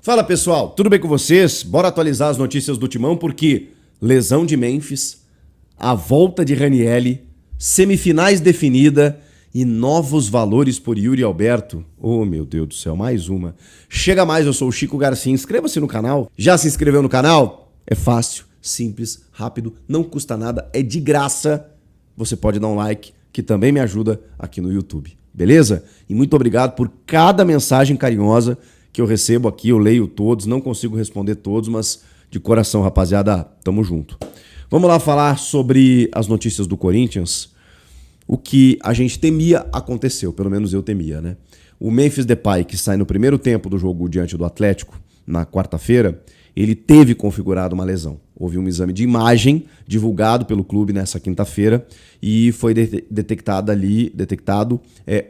Fala pessoal, tudo bem com vocês? Bora atualizar as notícias do Timão porque lesão de Memphis, a volta de Ranieri, semifinais definida e novos valores por Yuri Alberto. Oh meu Deus do céu, mais uma. Chega mais, eu sou o Chico Garcia, inscreva-se no canal. Já se inscreveu no canal? É fácil, simples, rápido, não custa nada, é de graça. Você pode dar um like, que também me ajuda aqui no YouTube, beleza? E muito obrigado por cada mensagem carinhosa que eu recebo aqui, eu leio todos, não consigo responder todos, mas de coração, rapaziada, tamo junto. Vamos lá falar sobre as notícias do Corinthians. O que a gente temia aconteceu, pelo menos eu temia, né? O Memphis Depay, que sai no primeiro tempo do jogo diante do Atlético, na quarta-feira, ele teve configurado uma lesão. Houve um exame de imagem divulgado pelo clube nessa quinta-feira e foi detectado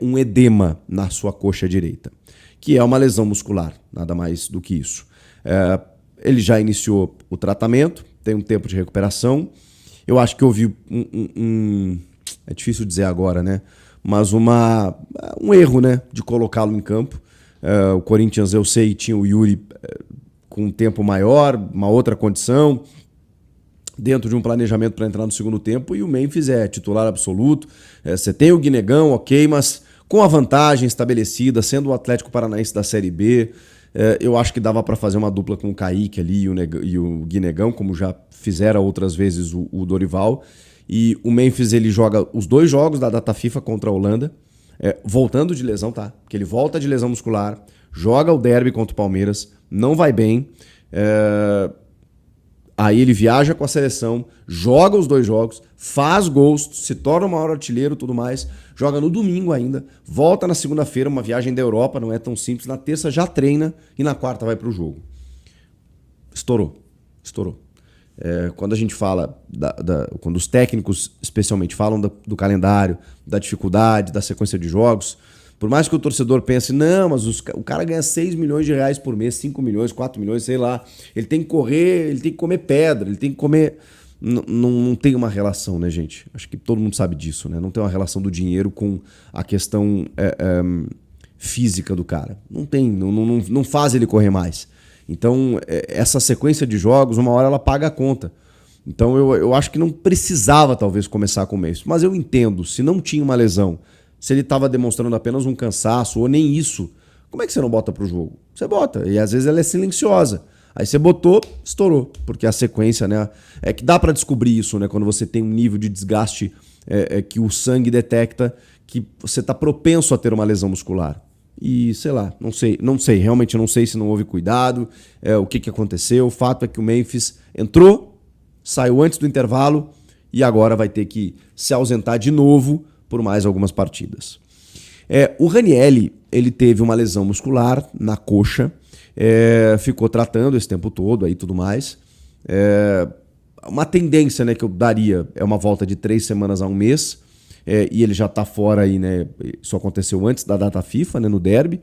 um edema na sua coxa direita, que é uma lesão muscular, nada mais do que isso. Ele já iniciou o tratamento, tem um tempo de recuperação. Eu acho que houve é difícil dizer agora, né? Mas um erro, né, de colocá-lo em campo. O Corinthians, eu sei, tinha o Yuri com um tempo maior, uma outra condição, dentro de um planejamento para entrar no segundo tempo, e o Memphis é titular absoluto. Você tem o Guinegão, ok, mas com a vantagem estabelecida, sendo o Atlético Paranaense da Série B, eu acho que dava para fazer uma dupla com o Kaique ali e o Guinegão, como já fizeram outras vezes o Dorival. E o Memphis, ele joga os dois jogos da data FIFA contra a Holanda, voltando de lesão, tá? Porque ele volta de lesão muscular, joga o derby contra o Palmeiras, não vai bem, aí ele viaja com a seleção, joga os dois jogos, faz gols, se torna o maior artilheiro e tudo mais, joga no domingo ainda, volta na segunda-feira, uma viagem da Europa, não é tão simples, na terça já treina e na quarta vai pro jogo. Estourou. Quando a gente fala, quando os técnicos especialmente falam do calendário, da dificuldade, da sequência de jogos, por mais que o torcedor pense, não, mas o cara ganha 6 milhões de reais por mês, 5 milhões, 4 milhões, sei lá. Ele tem que correr, ele tem que comer pedra, ele tem que comer... Não tem uma relação, né, gente? Acho que todo mundo sabe disso, né? Não tem uma relação do dinheiro com a questão física do cara. Não tem, não faz ele correr mais. Então, essa sequência de jogos, uma hora ela paga a conta. Então, eu acho que não precisava, talvez, começar com o Memphis. Mas eu entendo, se não tinha uma lesão, se ele estava demonstrando apenas um cansaço ou nem isso, como é que você não bota pro jogo? Você bota, e às vezes ela é silenciosa. Aí você botou, estourou, porque a sequência, né? É que dá para descobrir isso, né? Quando você tem um nível de desgaste que o sangue detecta que você tá propenso a ter uma lesão muscular. E sei lá, não sei, realmente não sei se não houve cuidado, o que aconteceu. O fato é que o Memphis entrou, saiu antes do intervalo e agora vai ter que se ausentar de novo por mais algumas partidas. O Ranieri, ele teve uma lesão muscular na coxa, ficou tratando esse tempo todo aí tudo mais. Uma tendência, né, que eu daria é uma volta de 3 semanas a um mês, e ele já tá fora aí, né? Isso aconteceu antes da data FIFA, né, no derby.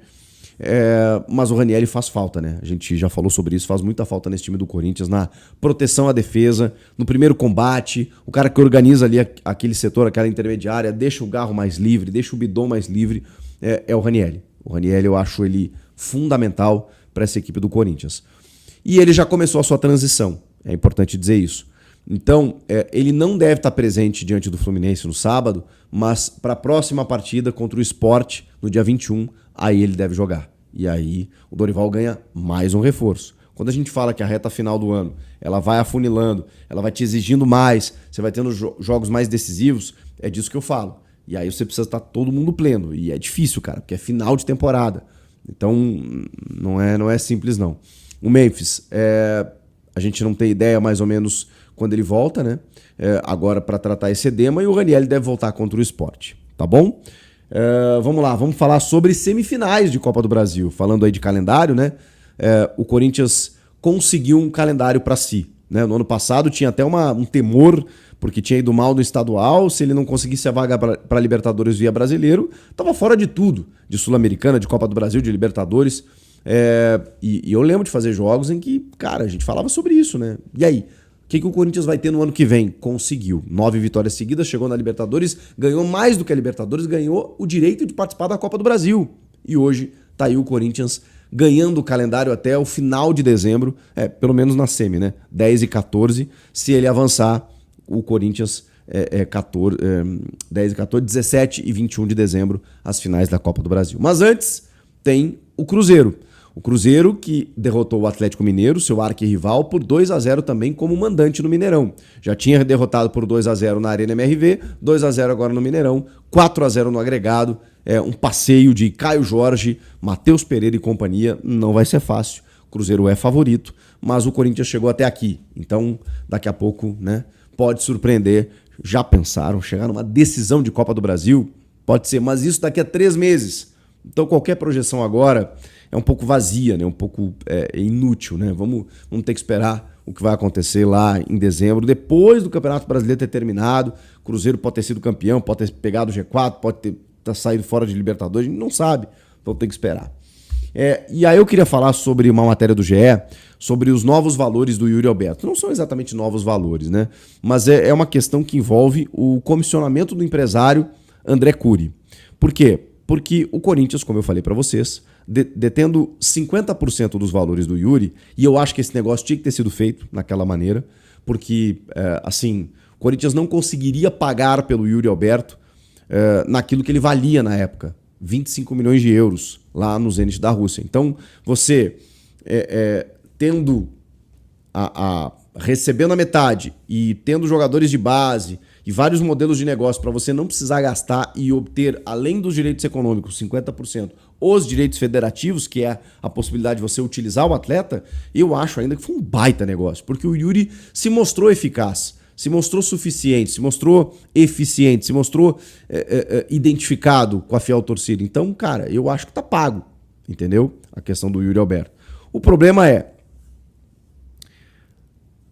Mas o Ranieri faz falta, né? A gente já falou sobre isso, faz muita falta nesse time do Corinthians, na proteção à defesa, no primeiro combate, o cara que organiza ali aquele setor, aquela intermediária, deixa o Garro mais livre, deixa o Bidon mais livre, é o Ranieri. O Ranieri, eu acho ele fundamental para essa equipe do Corinthians. E ele já começou a sua transição, é importante dizer isso. Então, ele não deve estar presente diante do Fluminense no sábado, mas para a próxima partida contra o Sport, no dia 21, aí ele deve jogar. E aí o Dorival ganha mais um reforço. Quando a gente fala que a reta final do ano, ela vai afunilando, ela vai te exigindo mais, você vai tendo jogos mais decisivos, é disso que eu falo. E aí você precisa estar todo mundo pleno. E é difícil, cara, porque é final de temporada. Então, não é simples, não. O Memphis, a gente não tem ideia mais ou menos quando ele volta, né? Agora para tratar esse edema, e o Ranieri deve voltar contra o Sport, tá bom? Vamos lá, vamos falar sobre semifinais de Copa do Brasil. Falando aí de calendário, né? O Corinthians conseguiu um calendário para si, né? No ano passado tinha até um temor, porque tinha ido mal no estadual. Se ele não conseguisse a vaga para Libertadores via Brasileiro, estava fora de tudo, de Sul-Americana, de Copa do Brasil, de Libertadores. E eu lembro de fazer jogos em que, cara, a gente falava sobre isso, né? E aí? O que o Corinthians vai ter no ano que vem? Conseguiu 9 vitórias seguidas, chegou na Libertadores, ganhou mais do que a Libertadores, ganhou o direito de participar da Copa do Brasil. E hoje tá aí o Corinthians ganhando o calendário até o final de dezembro, pelo menos na semi, né? 10 e 14, se ele avançar, o Corinthians 10 e 14, 17 e 21 de dezembro, as finais da Copa do Brasil. Mas antes, tem o Cruzeiro. O Cruzeiro que derrotou o Atlético Mineiro, seu arquirrival, por 2-0 também como mandante no Mineirão. Já tinha derrotado por 2-0 na Arena MRV, 2-0 agora no Mineirão, 4-0 no agregado. Um passeio de Caio Jorge, Matheus Pereira e companhia. Não vai ser fácil. O Cruzeiro é favorito, mas o Corinthians chegou até aqui. Então, daqui a pouco, né, pode surpreender. Já pensaram chegar numa decisão de Copa do Brasil? Pode ser, mas isso daqui a 3 meses. Então, qualquer projeção agora é um pouco vazia, né? Um pouco inútil, né? Vamos ter que esperar o que vai acontecer lá em dezembro, depois do Campeonato Brasileiro ter terminado. O Cruzeiro pode ter sido campeão, pode ter pegado o G4, pode ter saído fora de Libertadores, a gente não sabe, então tem que esperar. E aí eu queria falar sobre uma matéria do GE, sobre os novos valores do Yuri Alberto. Não são exatamente novos valores, né? Mas é uma questão que envolve o comissionamento do empresário André Cury. Por quê? Porque o Corinthians, como eu falei para vocês, detendo 50% dos valores do Yuri, e eu acho que esse negócio tinha que ter sido feito naquela maneira, porque, assim, o Corinthians não conseguiria pagar pelo Yuri Alberto naquilo que ele valia na época, 25 milhões de euros lá no Zenit da Rússia. Então, você tendo recebendo a metade e tendo jogadores de base e vários modelos de negócio para você não precisar gastar e obter, além dos direitos econômicos, 50%, os direitos federativos, que é a possibilidade de você utilizar o atleta, eu acho ainda que foi um baita negócio, porque o Yuri se mostrou eficaz, se mostrou suficiente, se mostrou eficiente, se mostrou identificado com a fiel torcida. Então, cara, eu acho que tá pago, entendeu? A questão do Yuri Alberto. O problema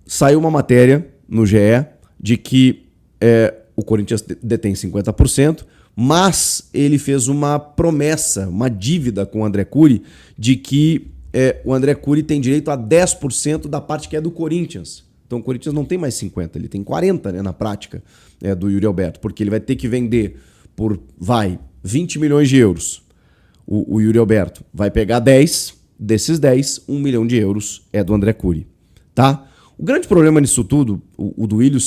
saiu uma matéria no GE de que o Corinthians detém 50%, mas ele fez uma promessa, uma dívida com o André Cury, de que o André Cury tem direito a 10% da parte que é do Corinthians. Então o Corinthians não tem mais 50%, ele tem 40%, né, na prática, do Yuri Alberto, porque ele vai ter que vender por, 20 milhões de euros. O Yuri Alberto vai pegar 10, desses 10, 1 milhão de euros é do André Cury, tá? O grande problema nisso tudo, o do Willio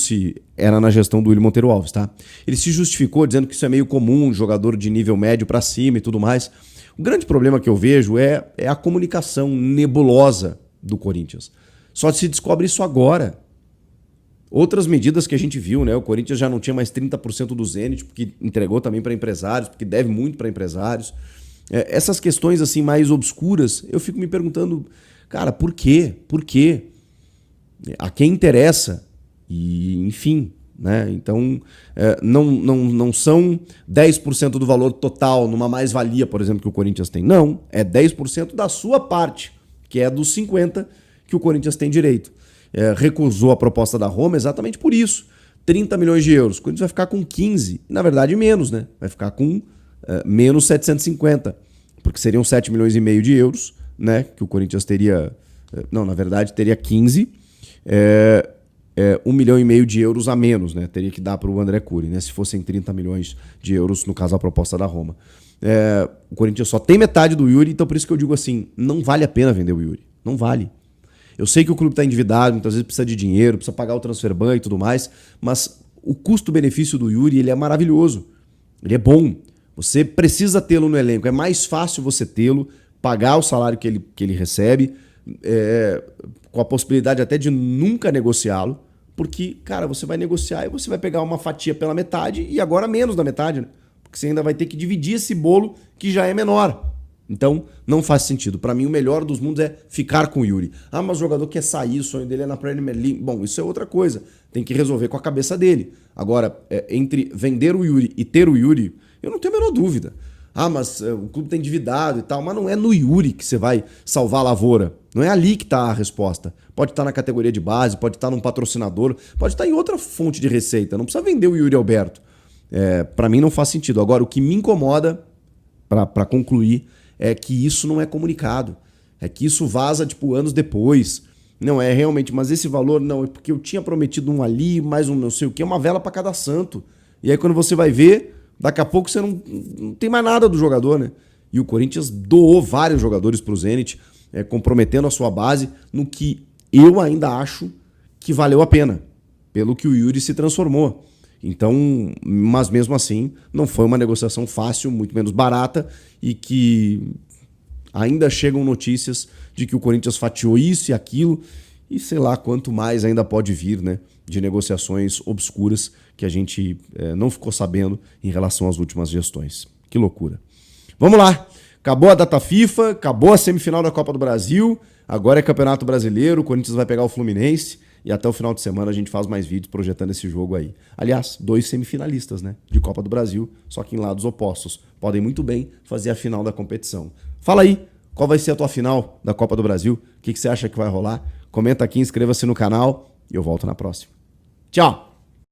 era na gestão do Willio Monteiro Alves, tá? Ele se justificou dizendo que isso é meio comum, jogador de nível médio para cima e tudo mais. O grande problema que eu vejo é a comunicação nebulosa do Corinthians. Só se descobre isso agora. Outras medidas que a gente viu, né? O Corinthians já não tinha mais 30% do Zenit, porque entregou também para empresários, porque deve muito para empresários. Essas questões assim mais obscuras, eu fico me perguntando, cara, por quê? Por quê? A quem interessa? E, enfim, né? Então, não são 10% do valor total numa mais-valia, por exemplo, que o Corinthians tem. Não, é 10% da sua parte, que é dos 50% que o Corinthians tem direito. Recusou a proposta da Roma exatamente por isso. 30 milhões de euros. O Corinthians vai ficar com 15, na verdade menos, né? Vai ficar com menos 750, porque seriam 7 milhões e meio de euros, né? Que o Corinthians teria... Não, na verdade teria 15, 1 milhão e meio de euros a menos, né? Teria que dar para o André Cury, né? Se fossem 30 milhões de euros, no caso a proposta da Roma. O Corinthians só tem metade do Yuri, então por isso que eu digo assim, não vale a pena vender o Yuri. Não vale. Eu sei que o clube está endividado, muitas vezes precisa de dinheiro, precisa pagar o transfer ban e tudo mais, mas o custo-benefício do Yuri, ele é maravilhoso. Ele é bom. Você precisa tê-lo no elenco. É mais fácil você tê-lo, pagar o salário que ele recebe, com a possibilidade até de nunca negociá-lo, porque, cara, você vai negociar e você vai pegar uma fatia pela metade e agora menos da metade, né? Porque você ainda vai ter que dividir esse bolo que já é menor. Então, não faz sentido. Para mim, o melhor dos mundos é ficar com o Yuri. Ah, mas o jogador quer sair, o sonho dele é na Premier League. Bom, isso é outra coisa. Tem que resolver com a cabeça dele. Agora, entre vender o Yuri e ter o Yuri, eu não tenho a menor dúvida. Ah, mas o clube está endividado e tal, mas não é no Yuri que você vai salvar a lavoura. Não é ali que está a resposta. Pode estar na categoria de base, pode estar num patrocinador, pode estar em outra fonte de receita. Não precisa vender o Yuri Alberto. Para mim não faz sentido. Agora, o que me incomoda, para concluir, é que isso não é comunicado. É que isso vaza, tipo, anos depois. Não é realmente, mas esse valor não, é porque eu tinha prometido um ali, mais um não sei o que, uma vela para cada santo. E aí quando você vai ver, daqui a pouco você não tem mais nada do jogador, né? E o Corinthians doou vários jogadores para o Zenit, comprometendo a sua base no que eu ainda acho que valeu a pena, pelo que o Yuri se transformou. Então, mas mesmo assim, não foi uma negociação fácil, muito menos barata, e que ainda chegam notícias de que o Corinthians fatiou isso e aquilo, e sei lá quanto mais ainda pode vir, né, de negociações obscuras que a gente não ficou sabendo em relação às últimas gestões. Que loucura. Vamos lá, acabou a data FIFA, acabou a semifinal da Copa do Brasil, agora é Campeonato Brasileiro, o Corinthians vai pegar o Fluminense, e até o final de semana a gente faz mais vídeos projetando esse jogo aí. Aliás, 2 semifinalistas, né, de Copa do Brasil, só que em lados opostos. Podem muito bem fazer a final da competição. Fala aí, qual vai ser a tua final da Copa do Brasil? O que você acha que vai rolar? Comenta aqui, inscreva-se no canal e eu volto na próxima. Tchau!